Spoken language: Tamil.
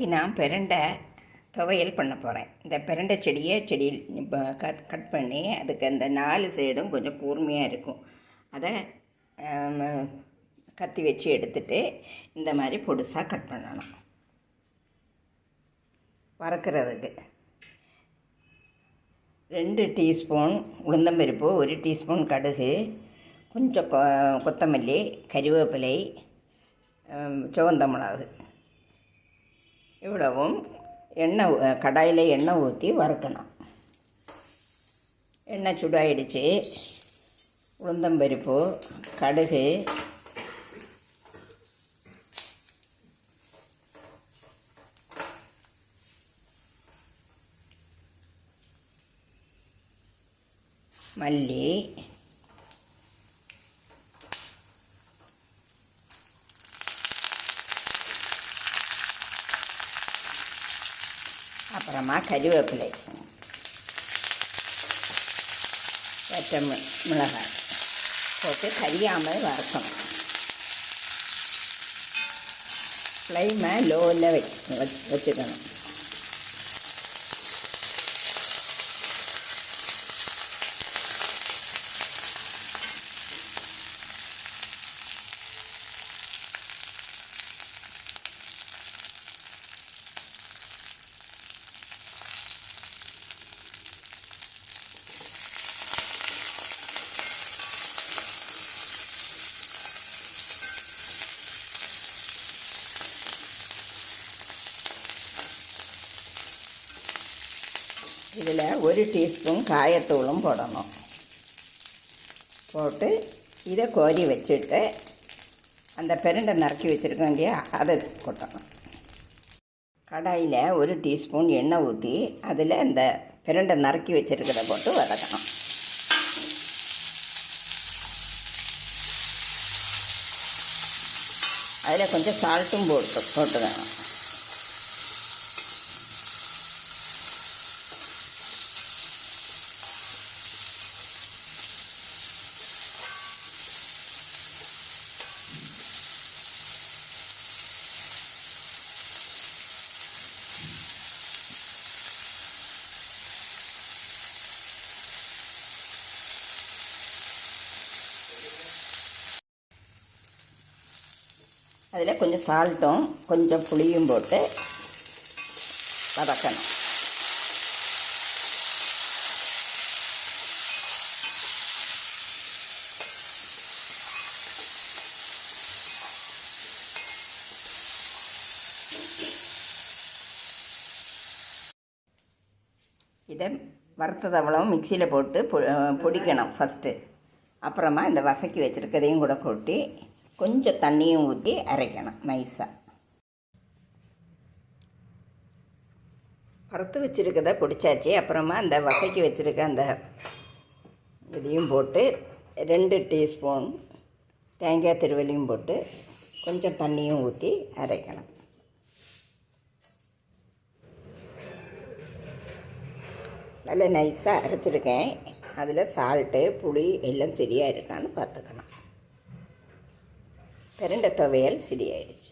இன்றைக்கி நான் பிரண்டை துவையல் பண்ண போகிறேன். இந்த பிரண்டை செடியில் இப்போ கட் பண்ணி அதுக்கு அந்த 4 சைடும் கொஞ்சம் கூர்மையாக இருக்கும். அதை கத்தி வச்சு எடுத்துட்டு இந்த மாதிரி பொடுசாக கட் பண்ணணும். வறுக்கிறதுக்கு 2 டீஸ்பூன் உளுந்தம்பருப்பு, 1 டீஸ்பூன் கடுகு, கொஞ்சம் கொத்தமல்லி, கறிவேப்பிலை, சிவந்த மிளகு, இவ்வளவும் கடாயில் எண்ணெய் ஊற்றி வறுக்கணும். எண்ணெய் சுடாயிடுச்சு. உளுந்தம்பருப்பு, கடுகு, மல்லி, அப்புறமா கறிவேப்பிலை, பச்சை மிளகாய் போட்டு கரியாமல் வறுக்கணும். ஃப்ளைமை லோவில் வச்சுக்கணும். இதில் 1 டீஸ்பூன் காயத்தூளும் போடணும். போட்டு இதை கோரி வச்சுட்டு அந்த பிரண்டை நறுக்கி வச்சுருக்கோம் இல்லையா, அதை கொட்டணும். கடாயில் 1 டீஸ்பூன் எண்ணெய் ஊற்றி அதில் இந்த பிரண்டை நறுக்கி வச்சுருக்கிறத போட்டு வதக்கணும். அதில் கொஞ்சம் சால்ட்டும் போட்டுக்கணும். அதில் கொஞ்சம் சால்ட்டும் கொஞ்சம் புளியும் போட்டு வதக்கணும். இதை வறுத்ததவளவும் மிக்சியில் போட்டு பொடிக்கணும் ஃபஸ்ட்டு. அப்புறமா இந்த வசக்கி வச்சுருக்கதையும் கூட கொட்டி கொஞ்சம் தண்ணியும் ஊற்றி அரைக்கணும் நைஸாக. வறுத்து வச்சுருக்கதை பிடிச்சாச்சு. அப்புறமா அந்த வசக்கி வச்சுருக்க அந்த இதையும் போட்டு 2 டீஸ்பூன் தேங்காய் திருவல்லையும் போட்டு கொஞ்சம் தண்ணியும் ஊற்றி அரைக்கணும். நல்லா நைஸாக அரைச்சிருக்கேன். அதில் சால்ட்டு புளி எல்லாம் சரியாக இருக்கான்னு பார்த்துக்கணும். பிரண்டை துவையல் சரியாயிடுச்சு.